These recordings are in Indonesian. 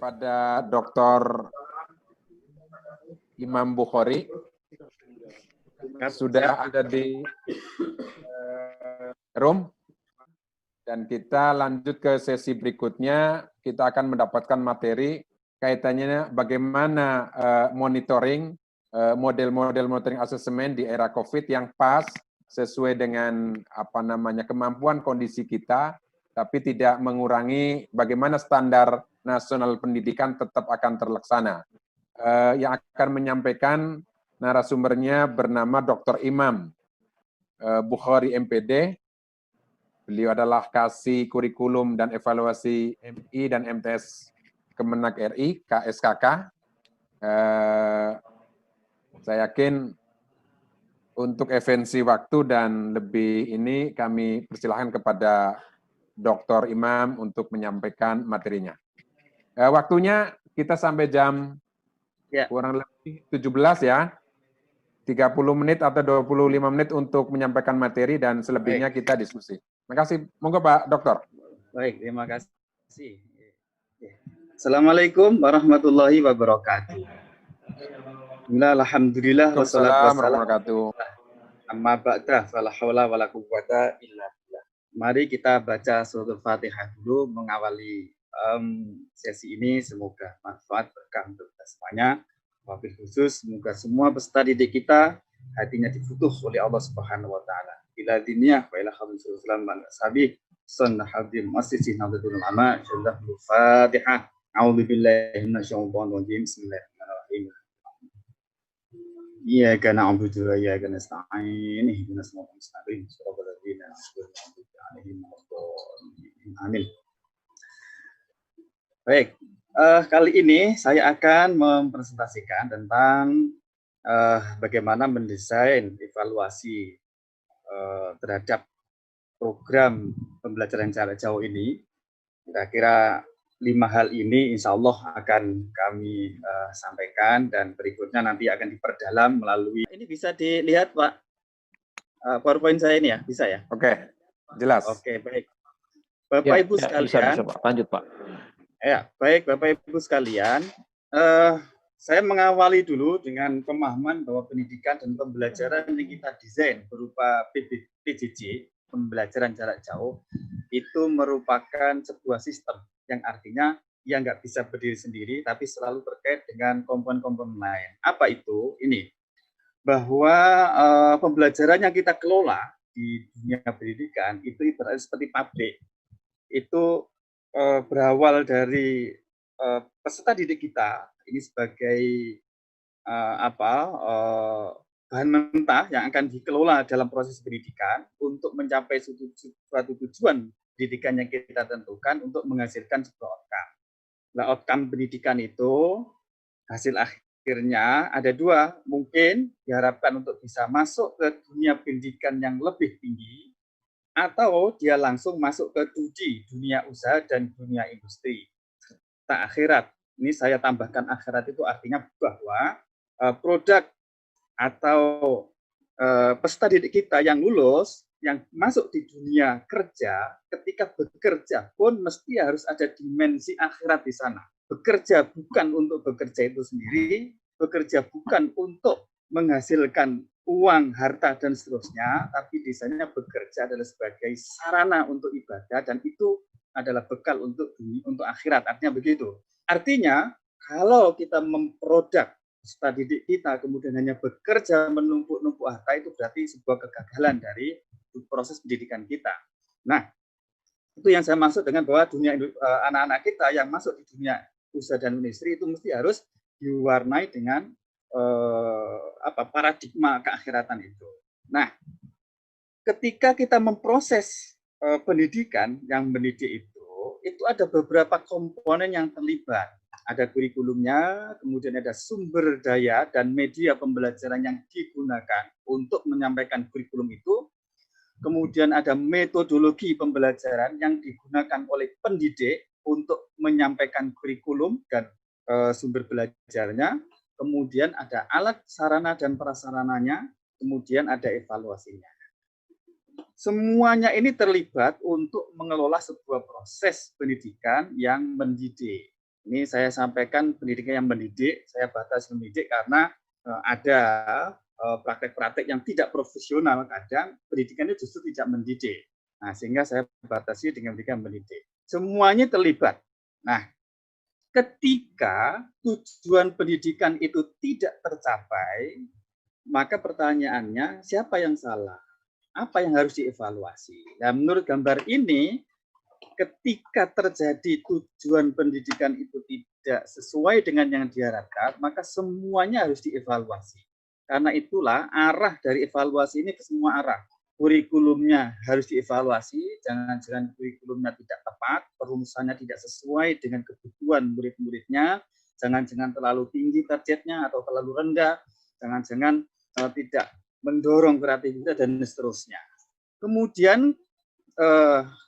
kepada Dr. Imam Bukhari sudah ada di room, dan kita lanjut ke sesi berikutnya. Kita akan mendapatkan materi kaitannya bagaimana monitoring, model-model monitoring asesmen di era COVID yang pas sesuai dengan kemampuan kondisi kita, tapi tidak mengurangi bagaimana standar nasional pendidikan tetap akan terlaksana. Yang akan menyampaikan narasumbernya bernama Dr. Imam Bukhari MPD. Beliau adalah Kasih Kurikulum dan Evaluasi MI dan MTS Kemenak RI, KSKK. Saya yakin untuk esensi waktu dan lebih ini kami persilahkan kepada Dr. Imam untuk menyampaikan materinya. Waktunya kita sampai jam kurang lebih 17 ya. 30 menit atau 25 menit untuk menyampaikan materi dan selebihnya kita diskusi. Terima kasih. Monggo Pak Dokter. Baik, terima kasih. Assalamualaikum warahmatullahi wabarakatuh. Alhamdulillah wassalatu wassalamu amma ba'da fala haula wala quwwata illa billah. Mari kita baca suratul Fatihah dulu mengawali sesi ini. Semoga manfaat berkah untuk kita semuanya. Wabil khusus semoga semua peserta didik kita hatinya difutuh oleh Allah Subhanahu wa taala. Ila diniyah wa ila khamsul salam man sabi sunnah hadim masjid Nahdlatul Ulama. Suratul Fatihah. A'udzu billahi minasyaitonir rajim. Bismillahirrahmanirrahim. Iyyaka na'budu wa iyyaka nasta'in. Ihdinas siratal mustaqim. Shiratal ladzina an'amta 'alaihim ghairil amin. Baik, kali ini saya akan mempresentasikan tentang bagaimana mendesain evaluasi terhadap program pembelajaran jarak jauh ini. Kira-kira 5 hal ini insya Allah akan kami sampaikan, dan berikutnya nanti akan diperdalam melalui. Ini bisa dilihat Pak, PowerPoint saya ini ya, bisa ya? Oke, jelas. Oke, baik. Bapak Ibu sekalian. Bisa, Pak. Lanjut Pak. Ya, baik Bapak Ibu sekalian, saya mengawali dulu dengan pemahaman bahwa pendidikan dan pembelajaran yang kita desain berupa PJJ, pembelajaran jarak jauh, itu merupakan sebuah sistem yang artinya ya nggak bisa berdiri sendiri, tapi selalu terkait dengan komponen-komponen lain. Apa itu? Ini, bahwa pembelajaran yang kita kelola di dunia pendidikan itu ibaratnya seperti pabrik. Itu berawal dari peserta didik kita ini sebagai bahan mentah yang akan dikelola dalam proses pendidikan untuk mencapai suatu tujuan pendidikan yang kita tentukan untuk menghasilkan sebuah outcome. Nah, outcome pendidikan itu hasil akhirnya ada 2, mungkin diharapkan untuk bisa masuk ke dunia pendidikan yang lebih tinggi, atau dia langsung masuk ke 2D, dunia usaha dan dunia industri, serta akhirat. Ini saya tambahkan akhirat itu artinya bahwa produk atau peserta didik kita yang lulus, yang masuk di dunia kerja, ketika bekerja pun mesti harus ada dimensi akhirat di sana. Bekerja bukan untuk bekerja itu sendiri, bekerja bukan untuk menghasilkan uang, harta, dan seterusnya, tapi di sana bekerja adalah sebagai sarana untuk ibadah, dan itu adalah bekal untuk akhirat. Artinya begitu. Artinya, kalau kita memproduk peserta didik kita, kemudian hanya bekerja menumpuk-numpuk harta, itu berarti sebuah kegagalan dari proses pendidikan kita. Nah, itu yang saya maksud dengan bahwa dunia anak-anak kita yang masuk di dunia usaha dan industri itu mesti harus diwarnai dengan paradigma keakhiratan itu. Nah, ketika kita memproses pendidikan yang mendidik itu ada beberapa komponen yang terlibat. Ada kurikulumnya, kemudian ada sumber daya dan media pembelajaran yang digunakan untuk menyampaikan kurikulum itu. Kemudian ada metodologi pembelajaran yang digunakan oleh pendidik untuk menyampaikan kurikulum dan sumber belajarnya. Kemudian ada alat, sarana, dan prasarananya, kemudian ada evaluasinya. Semuanya ini terlibat untuk mengelola sebuah proses pendidikan yang mendidik. Ini saya sampaikan pendidikan yang mendidik, saya batasi mendidik karena ada praktek-praktek yang tidak profesional, kadang pendidikannya justru tidak mendidik. Nah, sehingga saya batasi dengan pendidikan mendidik. Semuanya terlibat. Nah, ketika tujuan pendidikan itu tidak tercapai, maka pertanyaannya siapa yang salah? Apa yang harus dievaluasi? Nah, menurut gambar ini, ketika terjadi tujuan pendidikan itu tidak sesuai dengan yang diharapkan, maka semuanya harus dievaluasi. Karena itulah arah dari evaluasi ini ke semua arah. Kurikulumnya harus dievaluasi, jangan-jangan kurikulumnya tidak tepat, perumusannya tidak sesuai dengan kebutuhan murid-muridnya, jangan-jangan terlalu tinggi targetnya atau terlalu rendah, jangan-jangan tidak mendorong kreativitas dan seterusnya. Kemudian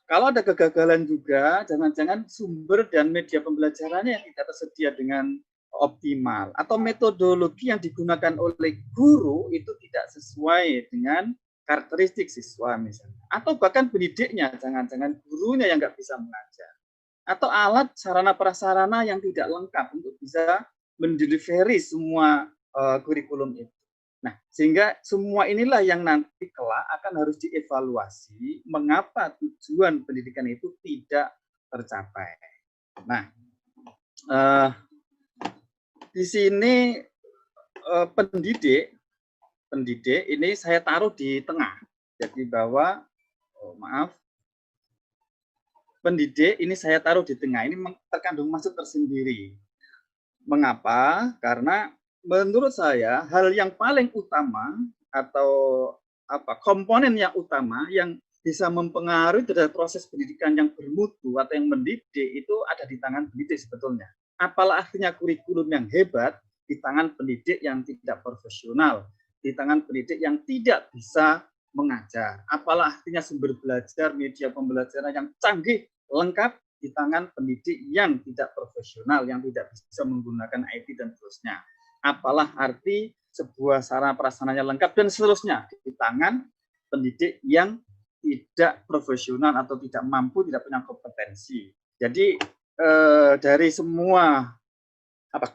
kalau ada kegagalan juga, jangan-jangan sumber dan media pembelajarannya yang tidak tersedia dengan optimal, atau metodologi yang digunakan oleh guru itu tidak sesuai dengan karakteristik siswa misalnya, atau bahkan pendidiknya, jangan-jangan gurunya yang nggak bisa mengajar, atau alat sarana prasarana yang tidak lengkap untuk bisa mendelivery semua kurikulum itu. Nah, sehingga semua inilah yang nanti kelak akan harus dievaluasi mengapa tujuan pendidikan itu tidak tercapai. Nah, di sini pendidik ini saya taruh di tengah. Jadi bahwa, pendidik ini saya taruh di tengah. Ini terkandung maksud tersendiri. Mengapa? Karena menurut saya hal yang paling utama atau komponen yang utama yang bisa mempengaruhi terhadap proses pendidikan yang bermutu atau yang mendidik itu ada di tangan pendidik sebetulnya. Apalah artinya kurikulum yang hebat di tangan pendidik yang tidak profesional, di tangan pendidik yang tidak bisa mengajar. Apalah artinya sumber belajar, media pembelajaran yang canggih, lengkap di tangan pendidik yang tidak profesional, yang tidak bisa menggunakan IT dan seterusnya. Apalah arti sebuah sarana prasarananya lengkap dan seterusnya di tangan pendidik yang tidak profesional atau tidak mampu, tidak punya kompetensi. Jadi dari semua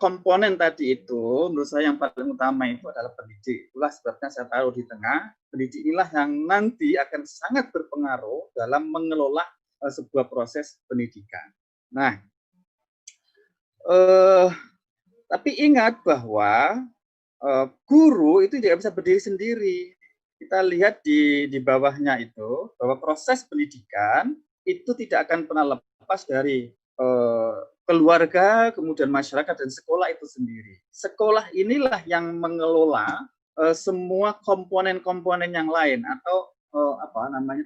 komponen tadi itu, menurut saya yang paling utama itu adalah pendidik. Itulah sebabnya saya taruh di tengah. Pendidik inilah yang nanti akan sangat berpengaruh dalam mengelola sebuah proses pendidikan. Nah, tapi ingat bahwa guru itu tidak bisa berdiri sendiri. Kita lihat di bawahnya itu, bahwa proses pendidikan itu tidak akan pernah lepas dari keluarga, kemudian masyarakat, dan sekolah itu sendiri. Sekolah inilah yang mengelola semua komponen-komponen yang lain, atau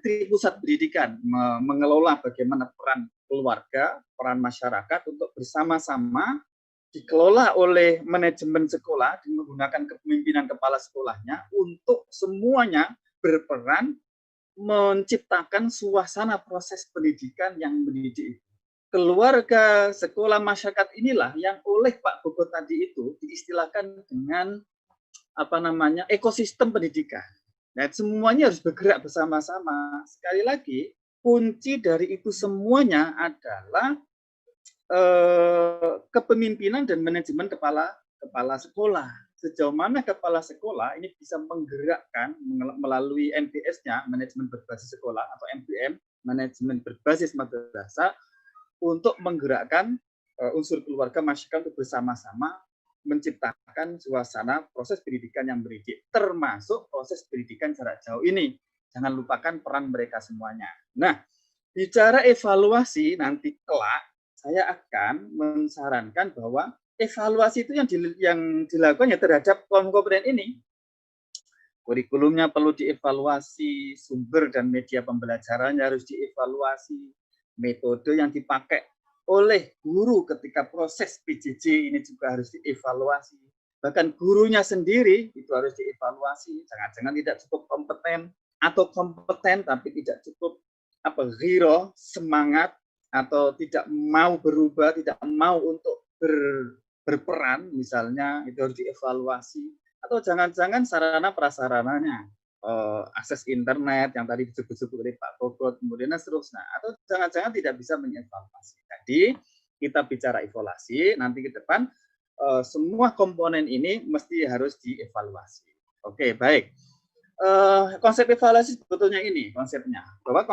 tri pusat pendidikan, mengelola bagaimana peran keluarga, peran masyarakat untuk bersama-sama dikelola oleh manajemen sekolah menggunakan kepemimpinan kepala sekolahnya untuk semuanya berperan menciptakan suasana proses pendidikan yang mendidik itu. Keluarga, sekolah, masyarakat inilah yang oleh Pak Bogor tadi itu diistilahkan dengan ekosistem pendidikan. Nah, semuanya harus bergerak bersama-sama. Sekali lagi, kunci dari itu semuanya adalah kepemimpinan dan manajemen kepala sekolah. Sejauh mana kepala sekolah ini bisa menggerakkan melalui MBS-nya, manajemen berbasis sekolah, atau MBM, manajemen berbasis madrasah, untuk menggerakkan unsur keluarga, masyarakat untuk bersama-sama menciptakan suasana proses pendidikan yang mendidik, termasuk proses pendidikan jarak jauh ini. Jangan lupakan peran mereka semuanya. Nah, bicara evaluasi nanti kelak, saya akan mensarankan bahwa evaluasi itu yang dilakukan terhadap komponen ini. Kurikulumnya perlu dievaluasi, sumber dan media pembelajarannya harus dievaluasi, metode yang dipakai oleh guru ketika proses PJJ ini juga harus dievaluasi. Bahkan gurunya sendiri itu harus dievaluasi. Jangan-jangan tidak cukup kompeten, atau kompeten tapi tidak cukup ghiro, semangat, atau tidak mau berubah, tidak mau untuk berperan, misalnya, itu harus dievaluasi. Atau jangan-jangan sarana prasarananya, akses internet yang tadi disebut oleh Pak Bogor, kemudian seterusnya, atau jangan-jangan tidak bisa mengevaluasi. Jadi kita bicara evaluasi, nanti ke depan semua komponen ini mesti harus dievaluasi. Oke, baik. Konsep evaluasi sebetulnya ini konsepnya, bahwa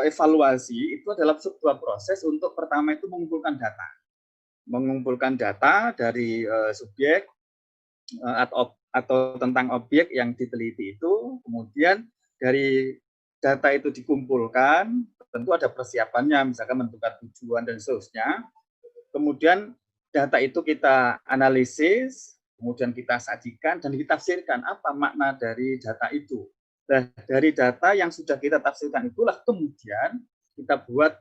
evaluasi itu adalah sebuah proses untuk pertama itu mengumpulkan data dari subjek atau tentang objek yang diteliti itu, kemudian dari data itu dikumpulkan, tentu ada persiapannya, misalkan menentukan tujuan dan seterusnya. Kemudian data itu kita analisis, kemudian kita sajikan dan ditafsirkan apa makna dari data itu. Nah, dari data yang sudah kita tafsirkan itulah kemudian kita buat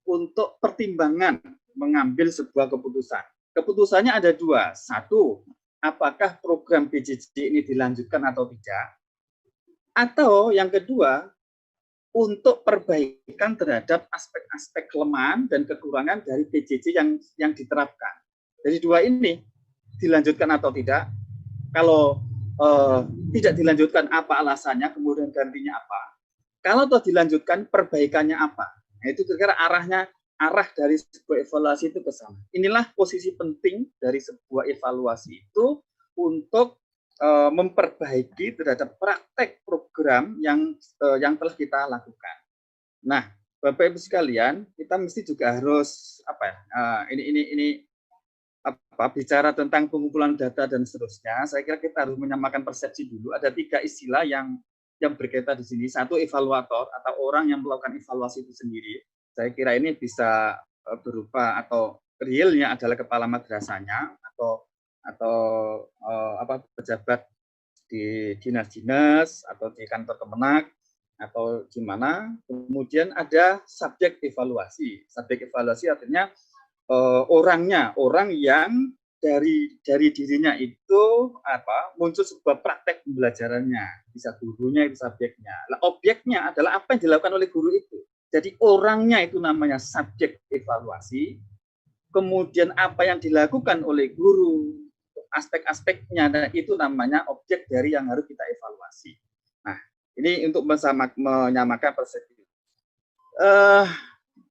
untuk pertimbangan mengambil sebuah keputusan. Keputusannya ada dua. Satu, apakah program PJJ ini dilanjutkan atau tidak? Atau yang kedua, untuk perbaikan terhadap aspek-aspek kelemahan dan kekurangan dari PJJ yang diterapkan. Jadi dua ini, dilanjutkan atau tidak. Kalau tidak dilanjutkan, apa alasannya, kemudian gantinya apa. Kalau toh dilanjutkan, perbaikannya apa. Nah, itu kira-kira arah dari sebuah evaluasi itu ke sana. Inilah posisi penting dari sebuah evaluasi itu untuk memperbaiki terhadap praktek program yang telah kita lakukan. Nah, Bapak Ibu sekalian, kita mesti juga harus bicara tentang pengumpulan data dan seterusnya. Saya kira kita harus menyamakan persepsi dulu. Ada 3 istilah yang berkaitan di sini. Satu, evaluator atau orang yang melakukan evaluasi itu sendiri. Saya kira ini bisa berupa atau realnya adalah kepala madrasahnya atau pejabat di dinas-dinas atau di kantor Kemenak atau di mana. Kemudian ada subjek evaluasi. Subjek evaluasi artinya orang yang dari dirinya itu muncul sebuah praktek pembelajarannya, bisa gurunya, itu subjeknya. Nah, objeknya adalah apa yang dilakukan oleh guru itu. Jadi orangnya itu namanya subjek evaluasi. Kemudian apa yang dilakukan oleh guru, aspek-aspeknya, dan itu namanya objek dari yang harus kita evaluasi. Nah, ini untuk menyamakan persepsi.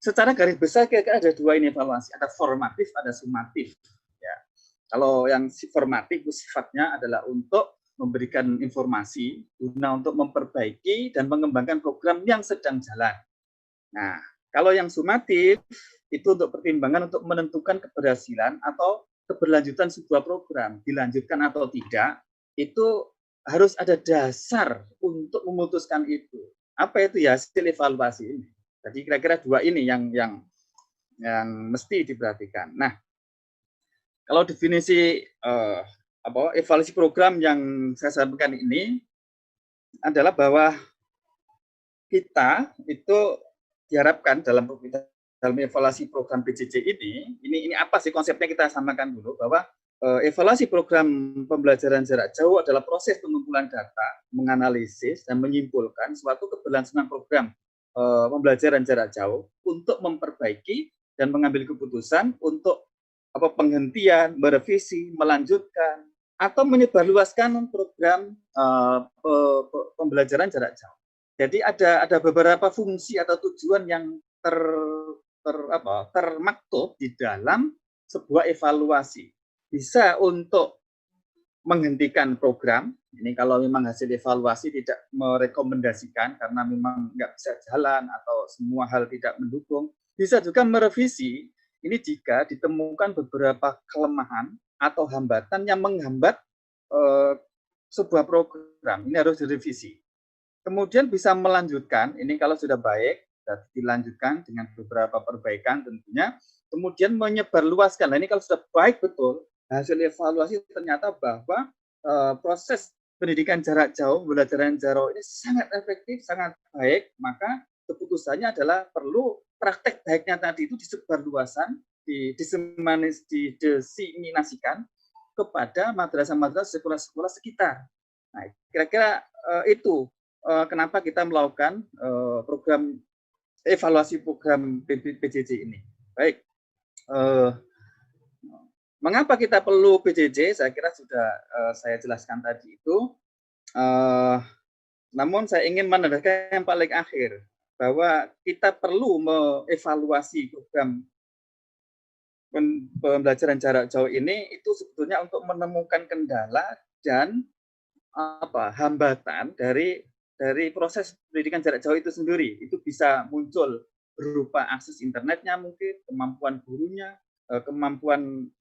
Secara garis besar kira-kira ada 2 ini evaluasi, ada formatif, ada sumatif. Ya. Kalau yang formatif itu sifatnya adalah untuk memberikan informasi guna untuk memperbaiki dan mengembangkan program yang sedang jalan. Nah, kalau yang sumatif itu untuk pertimbangan untuk menentukan keberhasilan atau keberlanjutan sebuah program, dilanjutkan atau tidak, itu harus ada dasar untuk memutuskan itu. Apa itu ya hasil evaluasi ini? Jadi kira-kira 2 ini yang mesti diperhatikan. Nah, kalau definisi evaluasi program yang saya sampaikan ini adalah bahwa kita itu diharapkan dalam evaluasi program PJJ ini apa sih konsepnya, kita samakan dulu bahwa evaluasi program pembelajaran jarak jauh adalah proses pengumpulan data, menganalisis dan menyimpulkan suatu keberlangsungan program pembelajaran jarak jauh untuk memperbaiki dan mengambil keputusan untuk penghentian, merevisi, melanjutkan atau menyebarluaskan program pembelajaran jarak jauh. Jadi ada beberapa fungsi atau tujuan yang termaktub di dalam sebuah evaluasi. Bisa untuk menghentikan program, ini kalau memang hasil evaluasi tidak merekomendasikan karena memang nggak bisa jalan atau semua hal tidak mendukung. Bisa juga merevisi, ini jika ditemukan beberapa kelemahan atau hambatan yang menghambat sebuah program, ini harus direvisi. Kemudian bisa melanjutkan, ini kalau sudah baik, dilanjutkan dengan beberapa perbaikan tentunya, kemudian menyebarluaskan. Nah, ini kalau sudah baik betul, hasil evaluasi ternyata bahwa proses pendidikan jarak jauh, pembelajaran jarak jauh ini sangat efektif, sangat baik, maka keputusannya adalah perlu praktek baiknya tadi itu disebarluaskan, didiseminasikan kepada madrasah-madrasah, sekolah-sekolah sekitar. Nah, kira-kira itu kenapa kita melakukan program evaluasi program PJJ ini. Baik, mengapa kita perlu PJJ? Saya kira sudah saya jelaskan tadi itu. Namun saya ingin menambahkan yang paling akhir bahwa kita perlu mengevaluasi program pembelajaran jarak jauh ini itu sebetulnya untuk menemukan kendala dan hambatan dari proses pendidikan jarak jauh itu sendiri. Itu bisa muncul berupa akses internetnya mungkin, kemampuan gurunya, kemampuan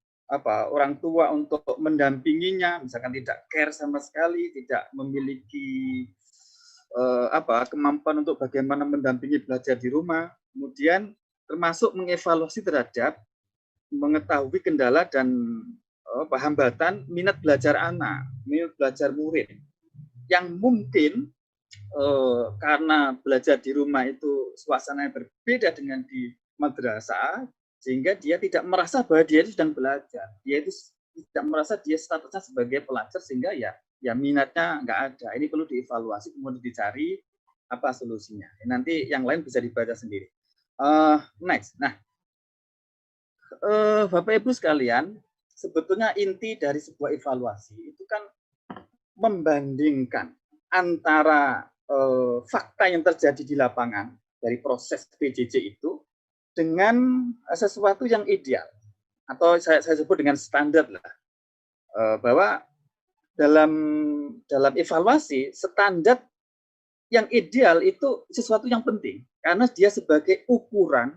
orang tua untuk mendampinginya, misalkan tidak care sama sekali, tidak memiliki kemampuan untuk bagaimana mendampingi belajar di rumah, kemudian termasuk mengevaluasi terhadap mengetahui kendala dan hambatan minat belajar anak, minat belajar murid, yang mungkin karena belajar di rumah itu suasananya berbeda dengan di madrasah, sehingga dia tidak merasa bahwa dia itu sedang belajar. Dia itu tidak merasa dia statusnya sebagai pelajar, sehingga ya minatnya nggak ada. Ini perlu dievaluasi, kemudian dicari apa solusinya. Nanti yang lain bisa dibaca sendiri. Next. Nah, Bapak Ibu sekalian, sebetulnya inti dari sebuah evaluasi itu kan membandingkan antara fakta yang terjadi di lapangan dari proses PJJ itu dengan sesuatu yang ideal, atau saya sebut dengan standar lah, bahwa dalam evaluasi standar yang ideal itu sesuatu yang penting karena dia sebagai ukuran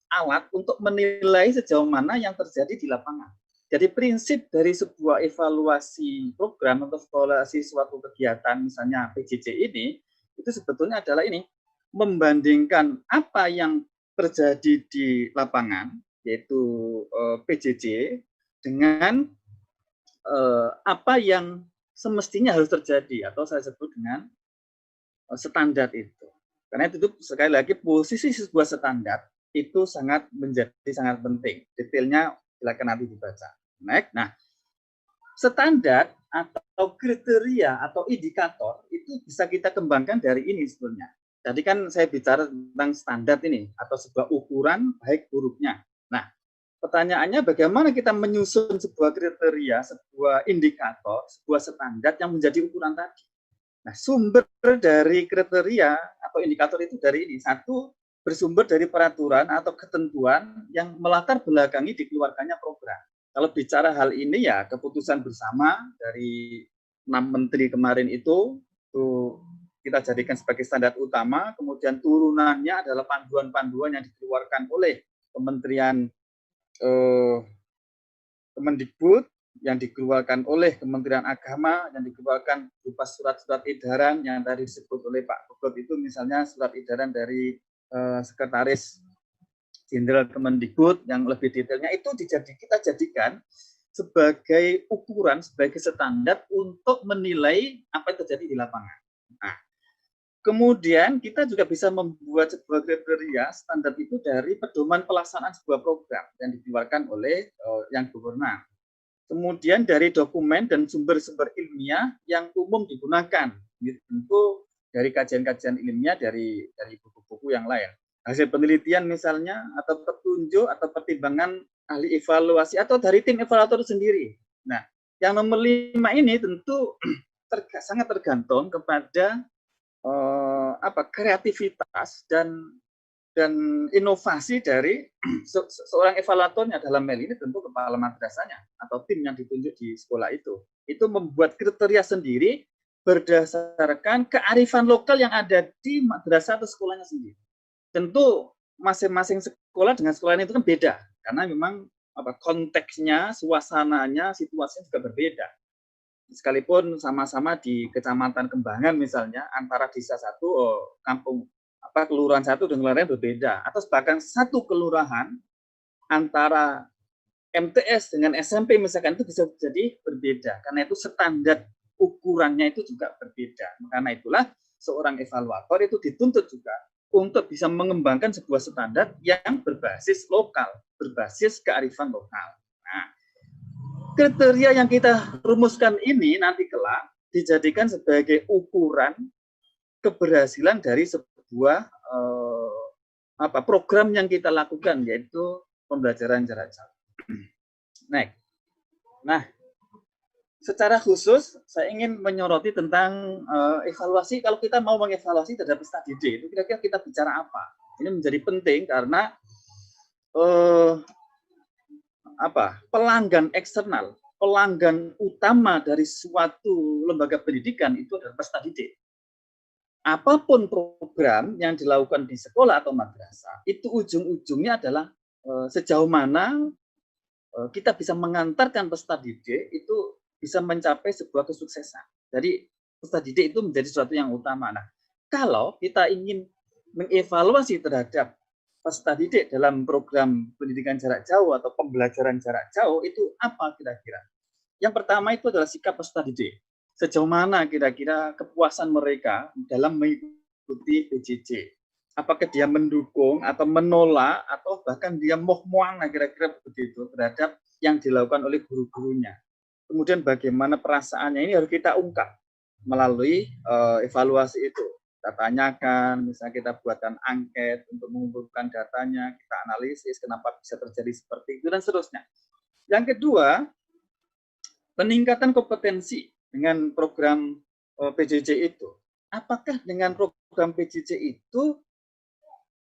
alat untuk menilai sejauh mana yang terjadi di lapangan. Jadi prinsip dari sebuah evaluasi program atau evaluasi suatu kegiatan misalnya PJJ ini itu sebetulnya adalah ini, membandingkan apa yang terjadi di lapangan yaitu PJJ dengan apa yang semestinya harus terjadi atau saya sebut dengan standar itu. Karena itu sekali lagi posisi sebuah standar itu menjadi sangat penting. Detailnya silakan nanti dibaca. Next. Nah, standar atau kriteria atau indikator itu bisa kita kembangkan dari ini sebetulnya. Tadi kan saya bicara tentang standar ini atau sebuah ukuran baik buruknya. Nah, pertanyaannya bagaimana kita menyusun sebuah kriteria, sebuah indikator, sebuah standar yang menjadi ukuran tadi. Nah, sumber dari kriteria atau indikator itu dari ini. Satu, bersumber dari peraturan atau ketentuan yang melatar belakangi dikeluarkannya program. Kalau bicara hal ini ya keputusan bersama dari 6 menteri kemarin itu kita jadikan sebagai standar utama, kemudian turunannya adalah panduan-panduan yang dikeluarkan oleh Kementerian Kemendikbud, yang dikeluarkan oleh Kementerian Agama, yang dikeluarkan berupa surat-surat edaran yang tadi disebut oleh Pak Bogor itu, misalnya surat edaran dari Sekretaris Jenderal Kemendikbud yang lebih detailnya itu kita jadikan sebagai ukuran, sebagai standar untuk menilai apa yang terjadi di lapangan. Nah, kemudian kita juga bisa membuat sebuah kriteria standar itu dari pedoman pelaksanaan sebuah program yang dikeluarkan oleh yang berwenang. Kemudian dari dokumen dan sumber-sumber ilmiah yang umum digunakan, tentu dari kajian-kajian ilmiah dari buku-buku yang lain. Hasil penelitian misalnya, atau petunjuk, atau pertimbangan ahli evaluasi, atau dari tim evaluator sendiri. Nah, yang nomor 5 ini tentu sangat tergantung kepada kreativitas dan inovasi dari seorang evaluatornya, dalam hal ini tentu kepala madrasahnya atau tim yang ditunjuk di sekolah itu membuat kriteria sendiri berdasarkan kearifan lokal yang ada di madrasah atau sekolahnya sendiri. Tentu masing-masing sekolah dengan sekolah itu kan beda karena memang konteksnya, suasananya, situasinya juga berbeda. Sekalipun sama-sama di Kecamatan Kembangan misalnya, antara desa satu, kampung kelurahan satu dan kelurahan berbeda, atau bahkan satu kelurahan antara MTS dengan SMP misalkan itu bisa jadi berbeda karena itu standar ukurannya itu juga berbeda. Karena itulah seorang evaluator itu dituntut juga untuk bisa mengembangkan sebuah standar yang berbasis lokal, berbasis kearifan lokal. Nah, kriteria yang kita rumuskan ini nanti kelak dijadikan sebagai ukuran keberhasilan dari sebuah program yang kita lakukan, yaitu pembelajaran jarak jauh. Nah, secara khusus saya ingin menyoroti tentang evaluasi. Kalau kita mau mengevaluasi terhadap studi D, itu kira-kira kita bicara apa? Ini menjadi penting karena pelanggan eksternal, pelanggan utama dari suatu lembaga pendidikan itu adalah peserta didik. Apapun program yang dilakukan di sekolah atau madrasah, itu ujung-ujungnya adalah sejauh mana kita bisa mengantarkan peserta didik itu bisa mencapai sebuah kesuksesan. Jadi peserta didik itu menjadi sesuatu yang utama. Nah, kalau kita ingin mengevaluasi terhadap peserta didik dalam program pendidikan jarak jauh atau pembelajaran jarak jauh, itu apa kira-kira? Yang pertama itu adalah sikap peserta didik. Sejauh mana kira-kira kepuasan mereka dalam mengikuti PJJ? Apakah dia mendukung atau menolak atau bahkan dia moh-moang kira-kira begitu terhadap yang dilakukan oleh guru-gurunya. Kemudian bagaimana perasaannya ini harus kita ungkap melalui evaluasi itu. Kita tanyakan, misalnya kita buatkan angket untuk mengumpulkan datanya, kita analisis kenapa bisa terjadi seperti itu dan seterusnya. Yang kedua, peningkatan kompetensi dengan program PJJ itu. Apakah dengan program PJJ itu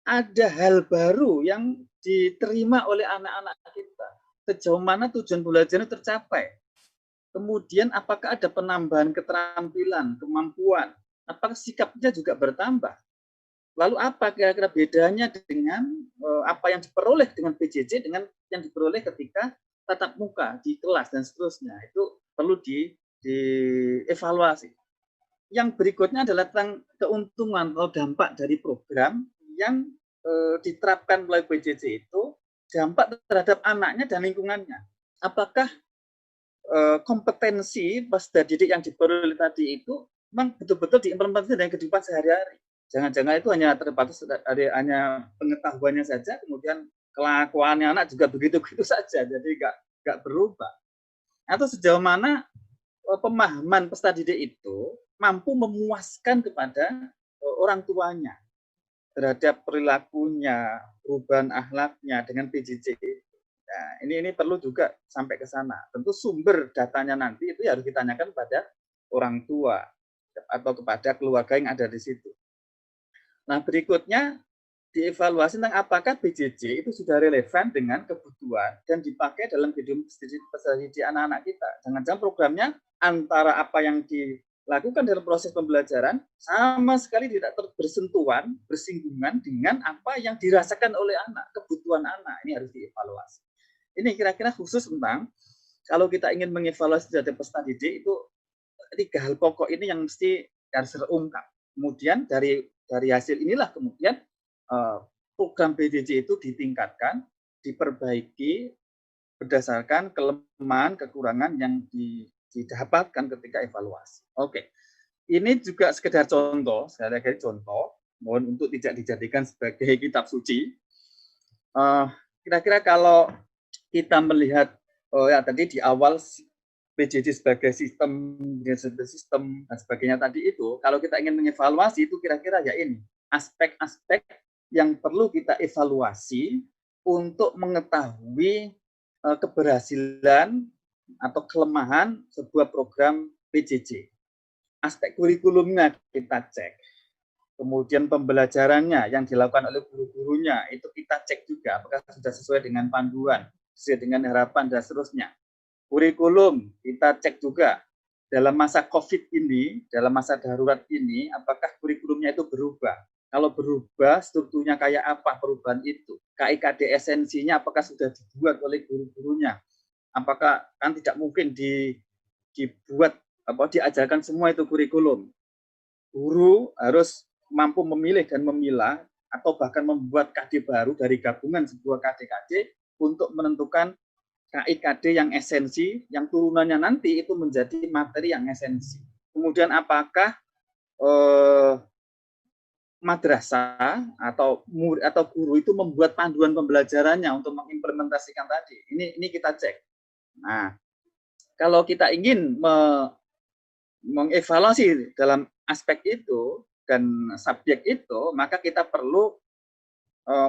ada hal baru yang diterima oleh anak-anak kita? Sejauh mana tujuan belajarnya tercapai? Kemudian apakah ada penambahan keterampilan, kemampuan? Apakah sikapnya juga bertambah? Lalu apa kira-kira bedanya dengan apa yang diperoleh dengan PJJ dengan yang diperoleh ketika tatap muka di kelas dan seterusnya? Itu perlu dievaluasi. Yang berikutnya adalah tentang keuntungan atau dampak dari program yang diterapkan melalui PJJ itu, dampak terhadap anaknya dan lingkungannya. Apakah kompetensi peserta didik yang diperoleh tadi itu memang betul-betul diimplementasikan dalam kehidupan sehari-hari? Jangan-jangan itu hanya terbatas hanya pengetahuannya saja, kemudian kelakuannya anak juga begitu-begitu saja, jadi nggak berubah. Atau sejauh mana pemahaman peserta didik itu mampu memuaskan kepada orang tuanya terhadap perilakunya, perubahan akhlaknya dengan PJJ. Nah, ini perlu juga sampai ke sana. Tentu sumber datanya nanti itu harus ditanyakan pada orang tua atau kepada keluarga yang ada di situ. Nah, berikutnya dievaluasi tentang apakah PJJ itu sudah relevan dengan kebutuhan dan dipakai dalam kehidupan peserta didik anak-anak kita. Jangan-jangan programnya antara apa yang dilakukan dalam proses pembelajaran sama sekali tidak bersentuhan, bersinggungan dengan apa yang dirasakan oleh anak, kebutuhan anak. Ini harus dievaluasi. Ini kira-kira khusus tentang kalau kita ingin mengevaluasi terhadap peserta didik itu 3 hal pokok ini yang mesti harus terungkap. Kemudian dari hasil inilah kemudian program PJJ itu ditingkatkan, diperbaiki berdasarkan kelemahan, kekurangan yang didapatkan ketika evaluasi. Oke, ini juga sekedar contoh, saya lagi contoh, mohon untuk tidak dijadikan sebagai kitab suci. Kira-kira kalau kita melihat ya tadi di awal PJJ sebagai sistem dan sebagainya tadi itu, kalau kita ingin mengevaluasi itu kira-kira ya ini aspek-aspek yang perlu kita evaluasi untuk mengetahui keberhasilan atau kelemahan sebuah program PJJ. Aspek kurikulumnya kita cek. Kemudian pembelajarannya yang dilakukan oleh guru-gurunya itu kita cek juga apakah sudah sesuai dengan panduan, sesuai dengan harapan dan seterusnya. Kurikulum kita cek juga dalam masa COVID ini, dalam masa darurat ini, apakah kurikulumnya itu berubah? Kalau berubah, strukturnya kayak apa perubahan itu? KIKD esensinya apakah sudah dibuat oleh guru-gurunya? Apakah kan tidak mungkin dibuat diajarkan semua itu kurikulum? Guru harus mampu memilih dan memilah atau bahkan membuat KD baru dari gabungan sebuah KD-KD untuk menentukan KIKD yang esensi, yang turunannya nanti itu menjadi materi yang esensi. Kemudian apakah madrasah atau guru itu membuat panduan pembelajarannya untuk mengimplementasikan tadi. Ini kita cek. Nah, kalau kita ingin mengevaluasi dalam aspek itu dan subjek itu, maka kita perlu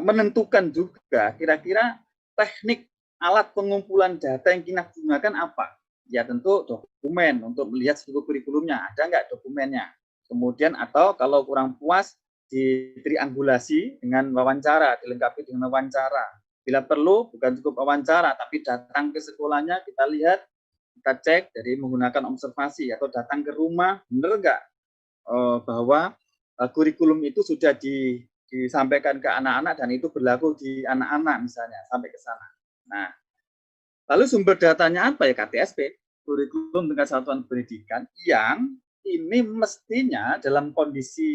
menentukan juga kira-kira teknik alat pengumpulan data yang kita gunakan apa. Ya tentu dokumen untuk melihat seluruh kurikulumnya, ada nggak dokumennya. Kemudian atau kalau kurang puas, ditriangulasi dengan wawancara, dilengkapi dengan wawancara. Bila perlu, bukan cukup wawancara, tapi datang ke sekolahnya, kita lihat, kita cek dari menggunakan observasi, atau datang ke rumah, benar nggak bahwa kurikulum itu sudah disampaikan ke anak-anak, dan itu berlaku di anak-anak misalnya, sampai ke sana. Nah, lalu sumber datanya apa ya? KTSP, kurikulum tingkat satuan pendidikan, yang ini mestinya dalam kondisi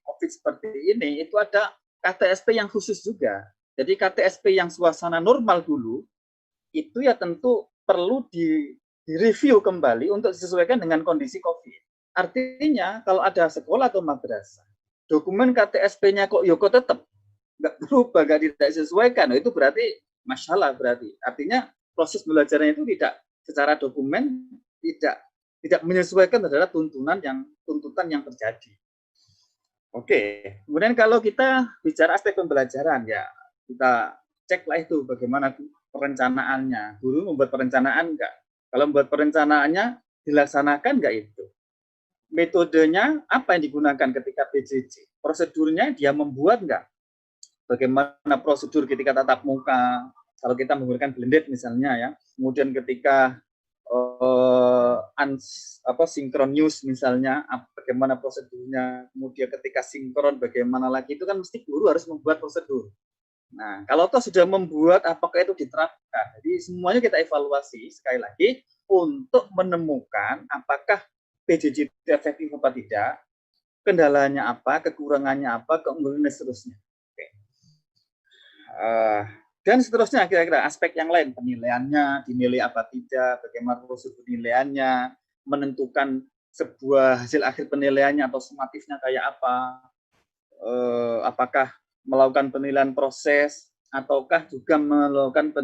COVID seperti ini, itu ada KTSP yang khusus juga. Jadi KTSP yang suasana normal dulu, itu ya tentu perlu direview kembali untuk disesuaikan dengan kondisi COVID. Artinya kalau ada sekolah atau madrasah, dokumen KTSP-nya kok tetap nggak berubah, nggak tidak disesuaikan, itu berarti masalah berarti. Artinya proses belajarnya itu tidak secara dokumen tidak menyesuaikan terhadap tuntutan yang terjadi. Oke, kemudian kalau kita bicara aspek pembelajaran, ya kita ceklah itu bagaimana perencanaannya. Guru membuat perencanaan enggak? Kalau membuat perencanaannya, dilaksanakan enggak itu? Metodenya apa yang digunakan ketika PJJ? Prosedurnya dia membuat enggak? Bagaimana prosedur ketika tatap muka? Kalau kita menggunakan blended misalnya ya. Kemudian ketika synchronous misalnya, bagaimana prosedurnya, kemudian ketika sinkron bagaimana lagi, itu kan mesti guru harus membuat prosedur. Nah, kalau toh sudah membuat, apakah itu diterapkan? Jadi semuanya kita evaluasi sekali lagi untuk menemukan apakah PJJ itu efektif apa tidak, kendalanya apa, kekurangannya apa, keunggulannya dan seterusnya. Oke. Dan seterusnya kira-kira aspek yang lain, penilaiannya, dinilai apa tidak, bagaimana prosedur penilaiannya, menentukan sebuah hasil akhir penilaiannya atau sumatifnya kayak apa, apakah melakukan penilaian proses, ataukah juga melakukan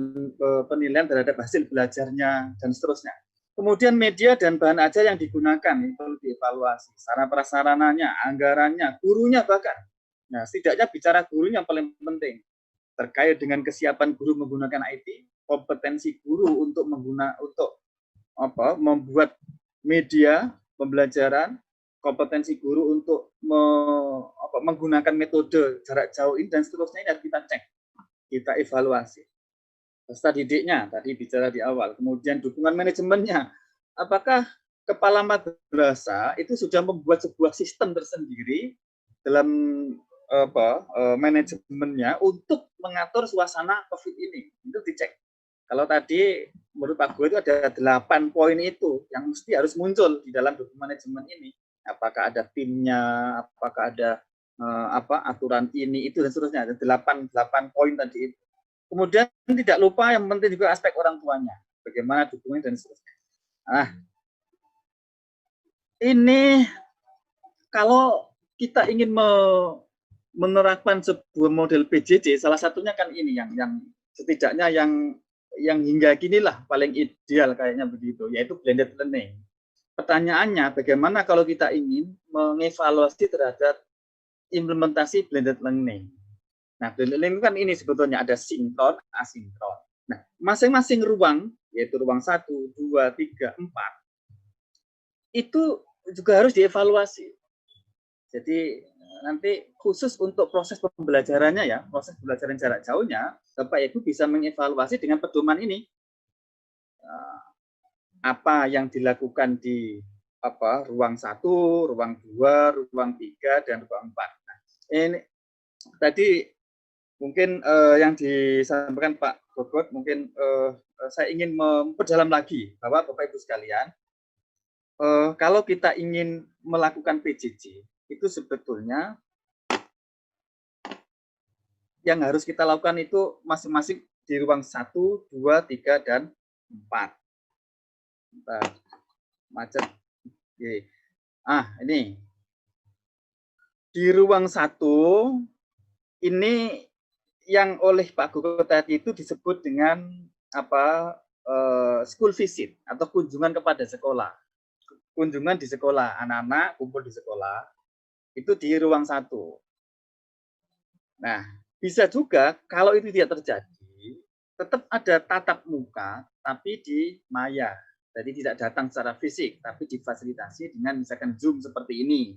penilaian terhadap hasil belajarnya, dan seterusnya. Kemudian media dan bahan ajar yang digunakan, ini perlu dievaluasi. Sarana prasarananya, anggarannya, gurunya bahkan. Nah, setidaknya bicara gurunya yang paling penting. Terkait dengan kesiapan guru menggunakan IT, kompetensi guru untuk membuat media pembelajaran, kompetensi guru untuk menggunakan metode jarak jauh ini dan seterusnya, ini harus kita cek, kita evaluasi. Peserta didiknya tadi bicara di awal, kemudian dukungan manajemennya, apakah kepala madrasah itu sudah membuat sebuah sistem tersendiri dalam manajemennya untuk mengatur suasana COVID ini, itu dicek. Kalau tadi menurut Pak Guru itu ada 8 poin itu yang mesti harus muncul di dalam dokumen manajemen ini. Apakah ada timnya, apakah ada aturan ini, itu dan seterusnya. Ada 8 poin tadi itu. Kemudian tidak lupa yang penting juga aspek orang tuanya, bagaimana dukungan dan seterusnya. Nah, ini kalau kita ingin menerapkan sebuah model PJJ, salah satunya kan ini yang setidaknya yang hingga kini lah paling ideal kayaknya begitu, yaitu blended learning. Pertanyaannya, bagaimana kalau kita ingin mengevaluasi terhadap implementasi blended learning? Nah, blended learning kan ini sebetulnya ada sinkron, asinkron. Nah, masing-masing ruang, yaitu ruang 1, 2, 3, 4, itu juga harus dievaluasi. Jadi nanti khusus untuk proses pembelajarannya ya, proses pembelajaran jarak jauhnya, Bapak Ibu bisa mengevaluasi dengan pedoman ini. Apa yang dilakukan di ruang 1, ruang 2, ruang 3, dan ruang 4. Nah, ini tadi mungkin yang disampaikan Pak Gogot, mungkin saya ingin memperdalam lagi bahwa Bapak Ibu sekalian, kalau kita ingin melakukan PJJ, itu sebetulnya yang harus kita lakukan itu masing-masing di ruang 1, 2, 3, dan 4. Bentar, macet. Oke. Ini. Di ruang 1, ini yang oleh Pak Gogot tadi itu disebut dengan school visit atau kunjungan kepada sekolah. Kunjungan di sekolah, anak-anak kumpul di sekolah, itu di ruang 1. Nah, bisa juga kalau itu tidak terjadi, tetap ada tatap muka, tapi di maya. Jadi tidak datang secara fisik, tapi difasilitasi dengan misalkan Zoom seperti ini.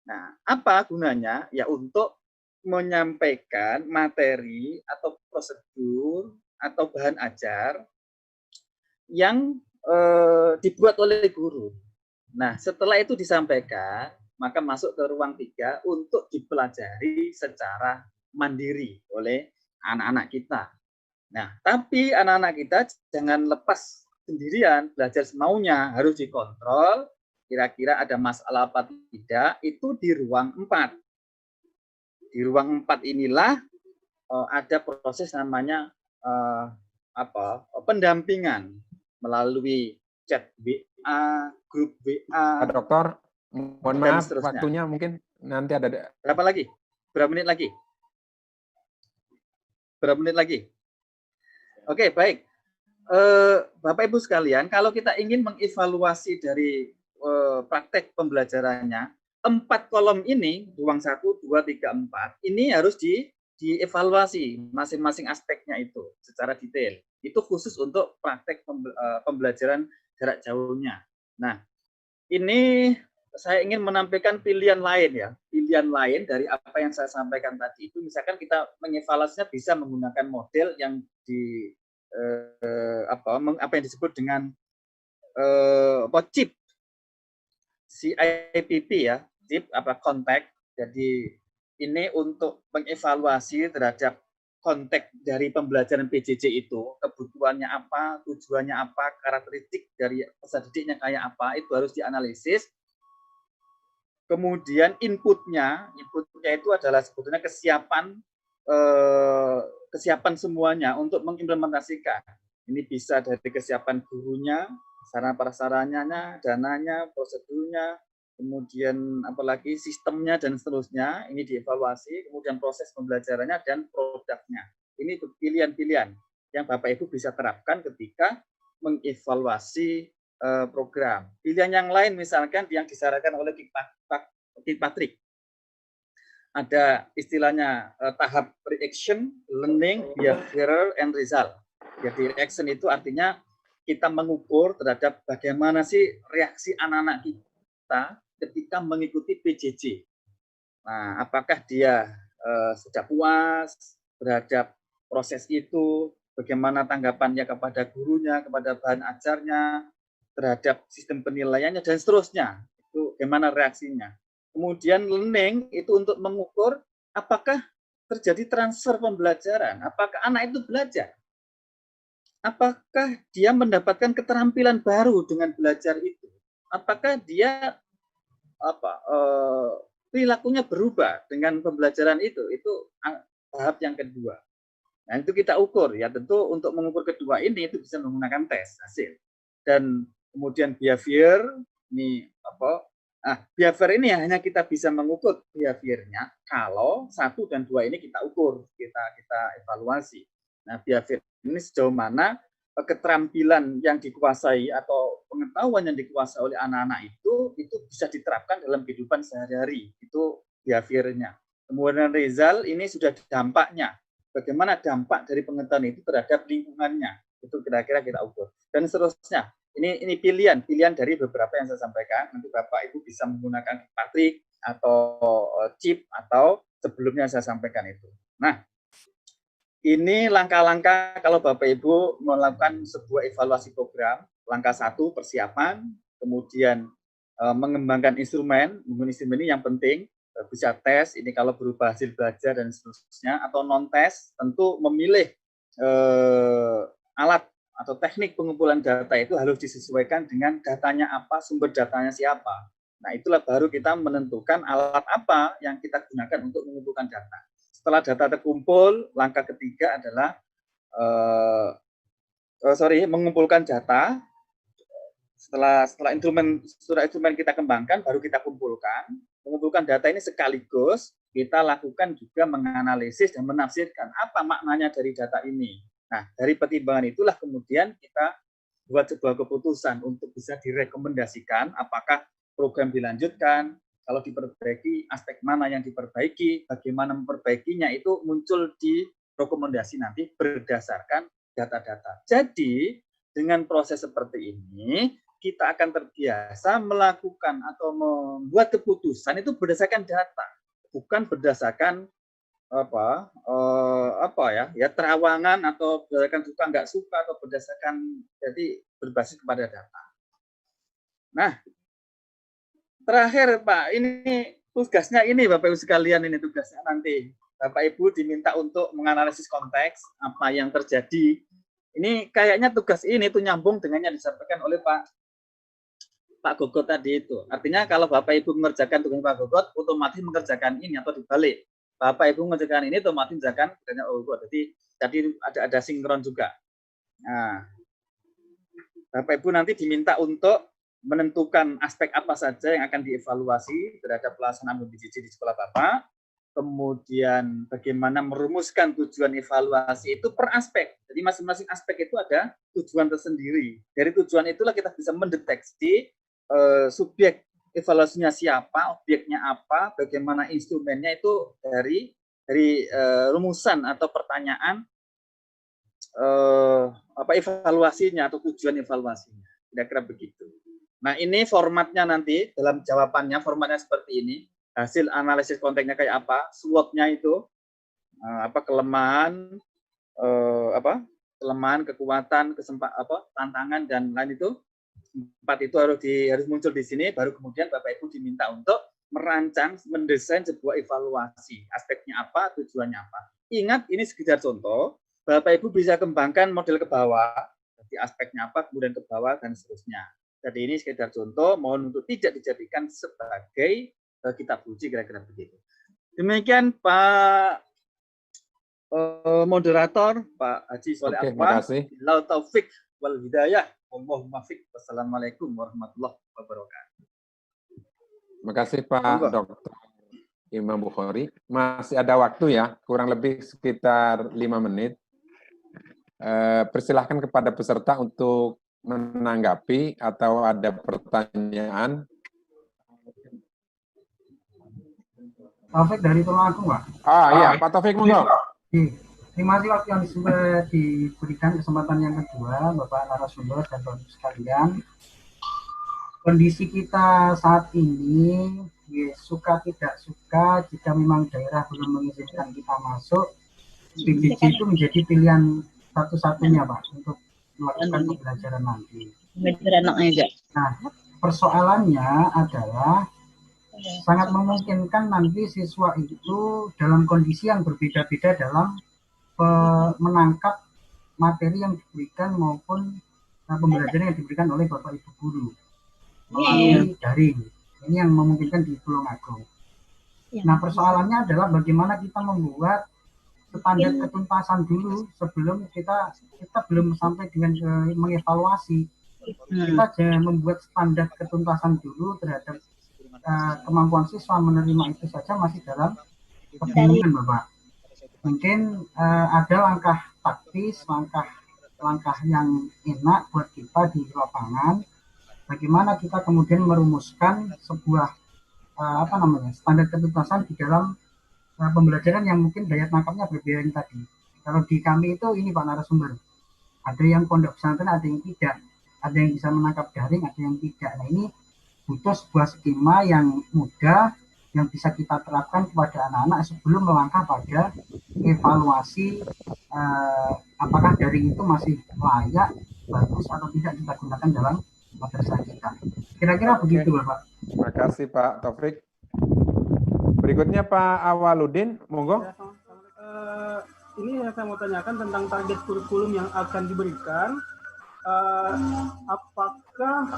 Nah, apa gunanya? Ya untuk menyampaikan materi atau prosedur atau bahan ajar yang dibuat oleh guru. Nah, setelah itu disampaikan, maka masuk ke ruang 3 untuk dipelajari secara mandiri oleh anak-anak kita. Nah, tapi anak-anak kita jangan lepas sendirian, belajar semaunya, harus dikontrol, kira-kira ada masalah apa tidak, itu di ruang 4. Di ruang 4 inilah ada proses namanya pendampingan melalui chat WA, grup WA. Pak Dokter, mohon maaf, waktunya mungkin nanti ada. Berapa lagi? Berapa menit lagi? Berapa menit lagi? Oke, baik. Bapak Ibu sekalian, kalau kita ingin mengevaluasi dari praktek pembelajarannya, 4 kolom ini, ruang 1, 2, 3, 4, ini harus dievaluasi masing-masing aspeknya itu secara detail. Itu khusus untuk praktek pembelajaran jarak jauhnya. Nah, ini saya ingin menampilkan pilihan lain ya, pilihan lain dari apa yang saya sampaikan tadi itu. Misalkan kita mengevaluasinya bisa menggunakan model yang apa yang disebut dengan CIP, CIPP ya, CIP kontak. Jadi ini untuk mengevaluasi terhadap konteks dari pembelajaran PJJ itu, kebutuhannya apa, tujuannya apa, karakteristik dari peserta didiknya kayak apa, itu harus dianalisis. Kemudian inputnya itu adalah sebetulnya kesiapan semuanya untuk mengimplementasikan. Ini bisa dari kesiapan gurunya, sarana prasarananya, dananya, prosedurnya, kemudian apalagi sistemnya dan seterusnya, ini dievaluasi, kemudian proses pembelajarannya dan produknya. Ini pilihan-pilihan yang Bapak Ibu bisa terapkan ketika mengevaluasi program. Pilihan yang lain misalkan yang disarankan oleh Kirkpatrick. Ada istilahnya tahap reaction, learning, behavioral, and result. Jadi reaction itu artinya kita mengukur terhadap bagaimana sih reaksi anak-anak kita ketika mengikuti PJJ. Nah, apakah dia sudah puas terhadap proses itu, bagaimana tanggapannya kepada gurunya, kepada bahan ajarnya, terhadap sistem penilaiannya, dan seterusnya. Itu bagaimana reaksinya. Kemudian learning itu untuk mengukur apakah terjadi transfer pembelajaran, apakah anak itu belajar, apakah dia mendapatkan keterampilan baru dengan belajar itu, apakah dia perilakunya berubah dengan pembelajaran itu tahap yang kedua. Nah, itu kita ukur ya, tentu untuk mengukur kedua ini itu bisa menggunakan tes hasil. Dan kemudian behavior ini behavior ini hanya kita bisa mengukur behaviornya kalau 1 dan 2 ini kita ukur, kita evaluasi. Nah, behavior ini sejauh mana keterampilan yang dikuasai atau pengetahuan yang dikuasai oleh anak-anak itu bisa diterapkan dalam kehidupan sehari-hari. Itu behaviornya. Kemudian result ini sudah dampaknya. Bagaimana dampak dari pengetahuan itu terhadap lingkungannya. Itu kira-kira kita ukur. Dan seterusnya. Ini pilihan dari beberapa yang saya sampaikan. Nanti Bapak Ibu bisa menggunakan Patrick atau chip atau sebelumnya saya sampaikan itu. Nah, ini langkah-langkah kalau Bapak Ibu melakukan sebuah evaluasi program. Langkah 1 persiapan, kemudian mengembangkan instrumen ini yang penting, bisa tes, ini kalau berupa hasil belajar dan seterusnya, atau non-tes, tentu memilih alat atau teknik pengumpulan data itu harus disesuaikan dengan datanya apa, sumber datanya siapa. Nah, itulah baru kita menentukan alat apa yang kita gunakan untuk mengumpulkan data. Setelah data terkumpul, langkah ketiga adalah mengumpulkan data. Setelah instrumen kita kembangkan, baru kita kumpulkan. Mengumpulkan data ini sekaligus kita lakukan juga menganalisis dan menafsirkan apa maknanya dari data ini. Nah, dari pertimbangan itulah kemudian kita buat sebuah keputusan untuk bisa direkomendasikan apakah program dilanjutkan, kalau diperbaiki, aspek mana yang diperbaiki, bagaimana memperbaikinya, itu muncul di rekomendasi nanti berdasarkan data-data. Jadi, dengan proses seperti ini, kita akan terbiasa melakukan atau membuat keputusan itu berdasarkan data, bukan berdasarkan terawangan atau berdasarkan suka nggak suka atau berdasarkan jadi berbasis kepada data. Nah, terakhir Pak, ini tugasnya ini Bapak Ibu sekalian, ini tugasnya nanti Bapak Ibu diminta untuk menganalisis konteks apa yang terjadi. Ini kayaknya tugas ini tuh nyambung dengan yang disampaikan oleh Pak Gogot tadi itu. Artinya kalau Bapak Ibu mengerjakan tugas Pak Gogot, otomatis mengerjakan ini atau dibalik. Bapak Ibu mengerjakan ini, otomatis mengerjakan tugasnya Pak Gogot. Jadi ada sinkron juga. Nah, Bapak Ibu nanti diminta untuk menentukan aspek apa saja yang akan dievaluasi terhadap pelaksanaan BPJJ di sekolah Bapak. Kemudian bagaimana merumuskan tujuan evaluasi itu per aspek. Jadi masing-masing aspek itu ada tujuan tersendiri. Dari tujuan itulah kita bisa mendeteksi subjek evaluasinya siapa, objeknya apa, bagaimana instrumennya itu dari rumusan atau pertanyaan evaluasinya atau tujuan evaluasinya. Kira-kira begitu. Nah, ini formatnya nanti dalam jawabannya formatnya seperti ini. Hasil analisis konteksnya kayak apa, SWOT-nya itu kelemahan, kelemahan, kekuatan, tantangan dan lain itu. 4 itu harus muncul di sini, baru kemudian Bapak Ibu diminta untuk merancang, mendesain sebuah evaluasi. Aspeknya apa, tujuannya apa. Ingat, ini sekedar contoh. Bapak Ibu bisa kembangkan model ke bawah, jadi aspeknya apa, kemudian ke bawah, dan seterusnya. Jadi ini sekedar contoh, mohon untuk tidak dijadikan sebagai kitab uji, kira-kira begitu. Demikian Pak moderator, Pak Haji Soleh Akbar. Terima taufik wal hidayah. Allahumma fiq. Wassalamualaikum warahmatullahi wabarakatuh. Terima kasih Pak Dr. Imam Bukhari. Masih ada waktu ya, kurang lebih sekitar 5 menit. Persilahkan kepada peserta untuk menanggapi atau ada pertanyaan. Taufik dari Tulungagung, Pak. Iya, Pak Taufik, monggo. Terima kasih waktu yang sudah diberikan kesempatan yang kedua, Bapak narasumber dan Bapak sekalian. Kondisi kita saat ini, suka tidak suka, jika memang daerah belum mengizinkan kita masuk, BPJJ itu menjadi pilihan satu-satunya, Pak, untuk melakukan pembelajaran nanti. Nah, persoalannya adalah sangat memungkinkan nanti siswa itu dalam kondisi yang berbeda-beda dalam menangkap materi yang diberikan maupun pembelajaran yang diberikan oleh Bapak Ibu guru melalui daring. Ini yang memungkinkan di Tulungagung. Nah, persoalannya adalah bagaimana kita membuat standar ketuntasan dulu sebelum kita belum sampai dengan mengevaluasi. Kita jangan membuat standar ketuntasan dulu terhadap kemampuan siswa menerima itu saja masih dalam kebingungan, Bapak. Mungkin ada langkah taktis, langkah yang enak buat kita di lapangan. Bagaimana kita kemudian merumuskan sebuah standar ketuntasan di dalam pembelajaran yang mungkin daya tangkapnya berbeda tadi. Kalau di kami itu ini Pak narasumber, ada yang pondok pesantren, ada yang tidak, ada yang bisa menangkap daring, ada yang tidak. Nah, ini butuh sebuah skema yang mudah yang bisa kita terapkan kepada anak-anak sebelum melangkah pada evaluasi apakah daring itu masih layak, bagus atau tidak kita gunakan dalam madrasah kita. Kira-kira begitu, Bapak. Terima kasih Pak Taufik. Berikutnya Pak Awaludin, monggo. Ini yang saya mau tanyakan tentang target kurikulum yang akan diberikan. Apakah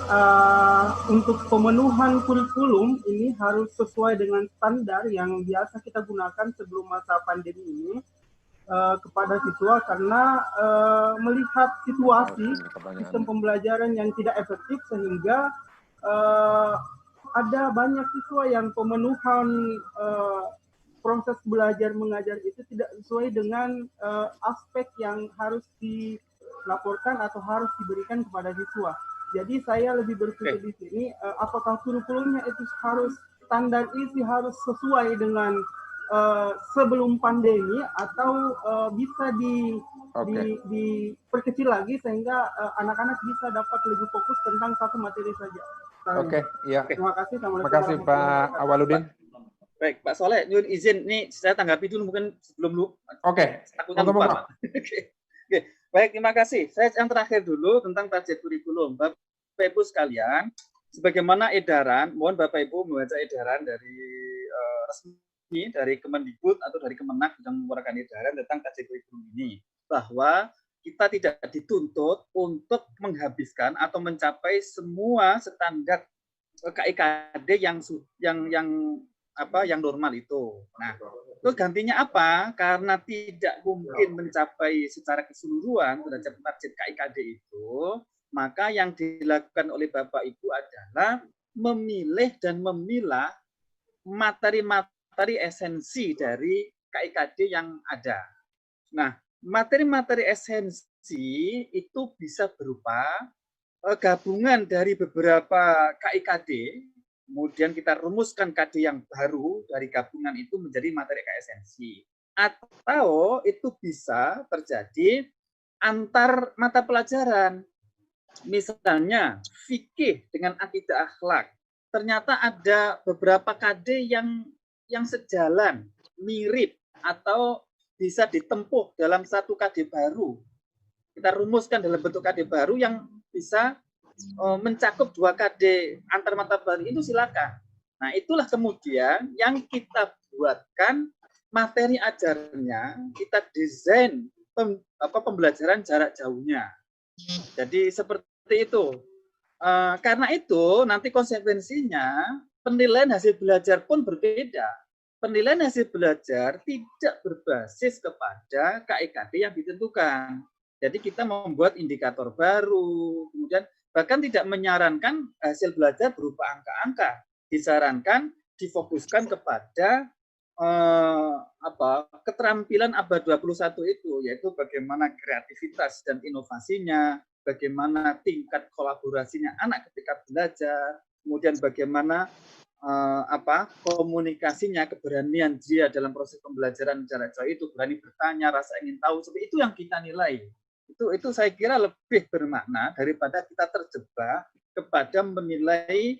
untuk pemenuhan kurikulum ini harus sesuai dengan standar yang biasa kita gunakan sebelum masa pandemi ini kepada siswa, karena melihat situasi sistem pembelajaran yang tidak efektif sehingga ada banyak siswa yang pemenuhan proses belajar mengajar itu tidak sesuai dengan aspek yang harus dilaporkan atau harus diberikan kepada siswa. Jadi saya lebih berpikir di sini apakah kurikulumnya itu harus standar isi harus sesuai dengan sebelum pandemi atau bisa diperkecil lagi sehingga anak-anak bisa dapat lebih fokus tentang satu materi saja. Iya. Terima kasih. Terima kasih Pak Awaludin. Baik, Pak Soleh, nyuwun izin, ini saya tanggapi dulu mungkin sebelum lu. Oke. Takutnya lupa, Pak. Oke, baik, terima kasih. Saya yang terakhir dulu tentang target kurikulum. Bapak Ibu sekalian, sebagaimana edaran, mohon Bapak Ibu membaca edaran dari resmi dari Kemendikbud atau dari Kemenak yang mengeluarkan edaran tentang target kurikulum ini, bahwa kita tidak dituntut untuk menghabiskan atau mencapai semua standar KIKD yang normal itu. Nah, terus gantinya apa? Karena tidak mungkin mencapai secara keseluruhan derajat target KIKD itu, maka yang dilakukan oleh Bapak Ibu adalah memilih dan memilah materi-materi esensi dari KIKD yang ada. Nah, materi-materi esensi itu bisa berupa gabungan dari beberapa KIKD, kemudian kita rumuskan KD yang baru dari gabungan itu menjadi materi esensi. Atau itu bisa terjadi antar mata pelajaran. Misalnya fikih dengan akidah akhlak. Ternyata ada beberapa KD yang sejalan, mirip, atau bisa ditempuh dalam satu KD baru. Kita rumuskan dalam bentuk KD baru yang bisa mencakup 2 KD antar mata pelajaran itu silakan. Nah, itulah kemudian yang kita buatkan materi ajarnya, kita desain pembelajaran jarak jauhnya. Jadi seperti itu. Karena itu nanti konsekuensinya penilaian hasil belajar pun berbeda. Penilaian hasil belajar tidak berbasis kepada KIKD yang ditentukan. Jadi kita membuat indikator baru, kemudian bahkan tidak menyarankan hasil belajar berupa angka-angka. Disarankan difokuskan kepada keterampilan abad 21 itu, yaitu bagaimana kreativitas dan inovasinya, bagaimana tingkat kolaborasinya anak ketika belajar, kemudian bagaimana komunikasinya, keberanian dia dalam proses pembelajaran jarak jauh itu, berani bertanya, rasa ingin tahu, seperti itu yang kita nilai. Itu saya kira lebih bermakna daripada kita terjebak kepada menilai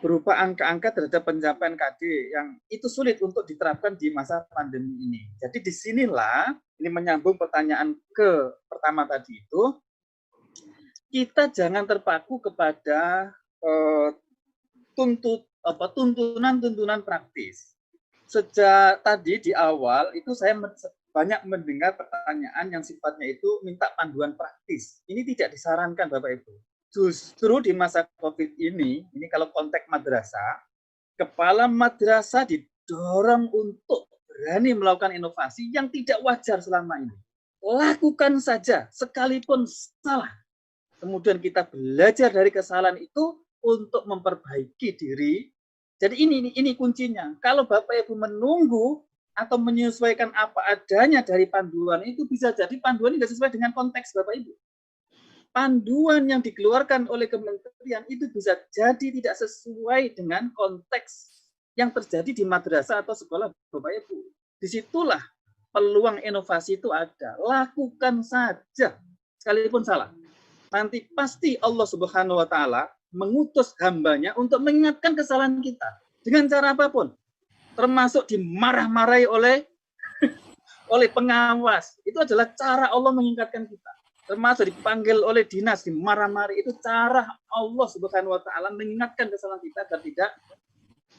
berupa angka-angka terhadap pencapaian KD yang itu sulit untuk diterapkan di masa pandemi ini. Jadi disinilah ini menyambung pertanyaan ke pertama tadi itu, kita jangan terpaku kepada tuntunan praktis. Sejak tadi di awal itu saya banyak mendengar pertanyaan yang sifatnya itu minta panduan praktis. Ini tidak disarankan Bapak Ibu. Justru di masa COVID ini kalau konteks madrasah, kepala madrasah didorong untuk berani melakukan inovasi yang tidak wajar selama ini. Lakukan saja, sekalipun salah. Kemudian kita belajar dari kesalahan itu untuk memperbaiki diri. Jadi ini kuncinya. Kalau Bapak Ibu menunggu atau menyesuaikan apa adanya dari panduan itu, bisa jadi panduan tidak sesuai dengan konteks Bapak Ibu. Panduan yang dikeluarkan oleh kementerian itu bisa jadi tidak sesuai dengan konteks yang terjadi di madrasah atau sekolah Bapak Ibu. Disitulah peluang inovasi itu ada. Lakukan saja, sekalipun salah. Nanti pasti Allah Subhanahu wa Ta'ala mengutus hambanya untuk mengingatkan kesalahan kita dengan cara apapun. Termasuk dimarah-marahi oleh pengawas. Itu adalah cara Allah mengingatkan kita. Termasuk dipanggil oleh dinas, dimarah-marahi. Itu cara Allah Subhanahu wa Ta'ala mengingatkan kesalahan kita agar tidak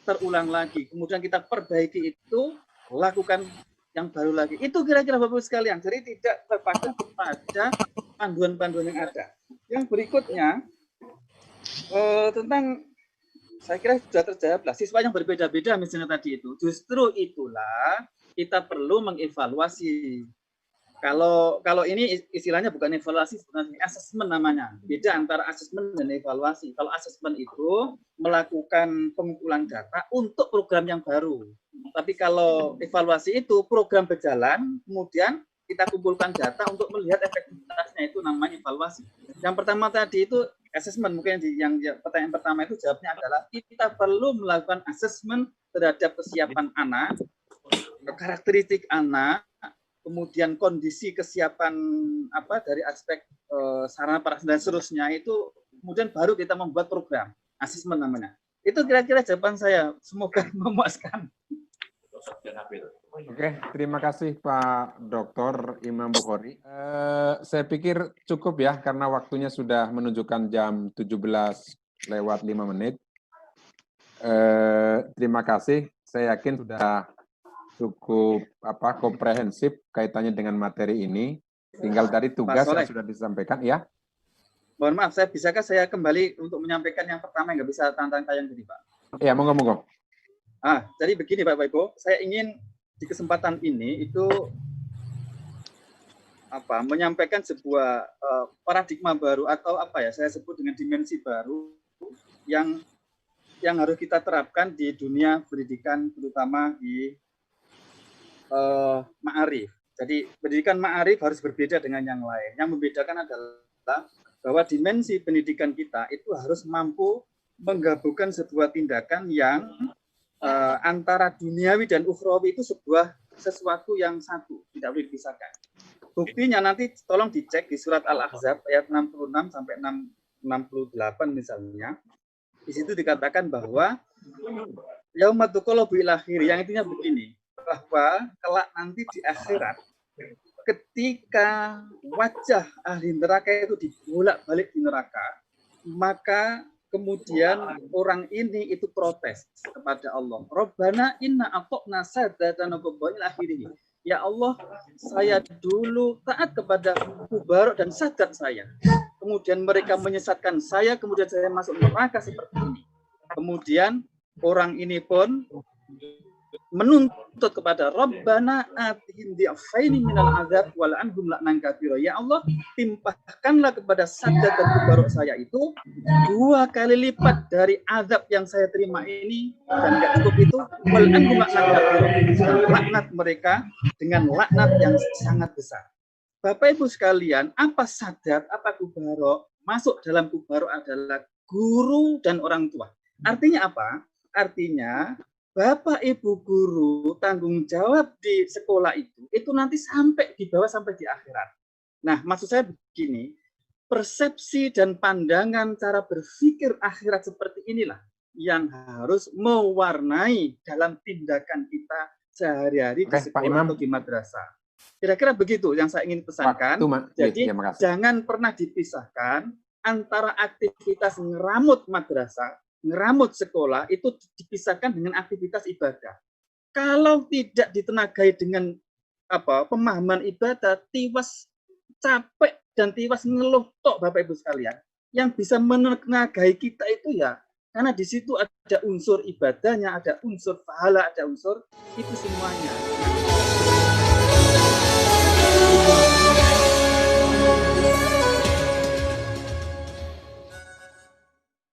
terulang lagi. Kemudian kita perbaiki itu, lakukan yang baru lagi. Itu kira-kira Bapak Ibu sekalian. Jadi tidak terpaku kepada panduan-panduan yang ada. Yang berikutnya tentang, saya kira sudah terjawab lah, siswa yang berbeda-beda misalnya tadi itu. Justru itulah kita perlu mengevaluasi. Kalau ini istilahnya bukan evaluasi, sebenarnya asesmen namanya. Beda antara asesmen dan evaluasi. Kalau asesmen itu melakukan pengumpulan data untuk program yang baru. Tapi kalau evaluasi itu program berjalan, kemudian kita kumpulkan data untuk melihat efektivitasnya, itu namanya evaluasi. Yang pertama tadi itu assessment, mungkin yang pertanyaan pertama itu jawabnya adalah kita perlu melakukan assessment terhadap kesiapan anak, karakteristik anak, kemudian kondisi kesiapan dari aspek sarana prasarana dan seterusnya itu, kemudian baru kita membuat program assessment namanya. Itu kira-kira jawaban saya. Semoga memuaskan. Oke, terima kasih Pak Dr. Imam Bukhari. Saya pikir cukup ya, karena waktunya sudah menunjukkan jam 17:05. Terima kasih. Saya yakin sudah cukup komprehensif kaitannya dengan materi ini. Tinggal tadi tugas yang sudah disampaikan, ya. Mohon maaf, bisakah saya kembali untuk menyampaikan yang pertama yang nggak bisa tantang tayang tadi, Pak? Ya, monggo. Jadi begini Bapak Ibu, saya ingin di kesempatan ini itu menyampaikan sebuah paradigma baru atau saya sebut dengan dimensi baru yang harus kita terapkan di dunia pendidikan, terutama di Ma'arif. Jadi pendidikan Ma'arif harus berbeda dengan yang lain. Yang membedakan adalah bahwa dimensi pendidikan kita itu harus mampu menggabungkan sebuah tindakan yang antara duniawi dan ukhrawi itu sesuatu yang satu, tidak boleh dipisahkan. Buktinya nanti tolong dicek di surat Al-Ahzab ayat 66 sampai 68 misalnya. Di situ dikatakan bahwa yaumatu qalabu ila akhir, yang intinya begini, bahwa kelak nanti di akhirat ketika wajah ahli neraka itu dibolak-balik di neraka, maka kemudian orang ini itu protes kepada Allah. Rabbana inna ata'na sadatana ila akhirih. Ya Allah, saya dulu taat kepada kubarok dan sadat saya. Kemudian mereka menyesatkan saya, kemudian saya masuk neraka seperti ini. Kemudian orang ini pun menuntut kepada Rabbana atihim di'afaini minal azab wal anhum la'nan katsira. Ya Allah, timpahkanlah kepada sadat dan kubarok saya itu 2 kali lipat dari azab yang saya terima ini, dan enggak cukup itu, wal anhum la'nan katsira. Laknat mereka dengan laknat yang sangat besar. Bapak Ibu sekalian, apa sadat, apa kubarok? Masuk dalam kubarok adalah guru dan orang tua. Artinya apa? Artinya Bapak Ibu guru tanggung jawab di sekolah itu nanti sampai di bawah, sampai di akhirat. Nah, maksud saya begini, persepsi dan pandangan cara berpikir akhirat seperti inilah yang harus mewarnai dalam tindakan kita sehari-hari di sekolah atau di madrasah. Kira-kira begitu yang saya ingin pesankan. Jadi jangan pernah dipisahkan antara aktivitas ngeramut madrasah, ngeramut sekolah itu dipisahkan dengan aktivitas ibadah. Kalau tidak ditenagai dengan pemahaman ibadah, tiwas capek dan tiwas ngeluh tok Bapak Ibu sekalian. Yang bisa menenagai kita itu ya, karena di situ ada unsur ibadahnya, ada unsur pahala, ada unsur itu semuanya.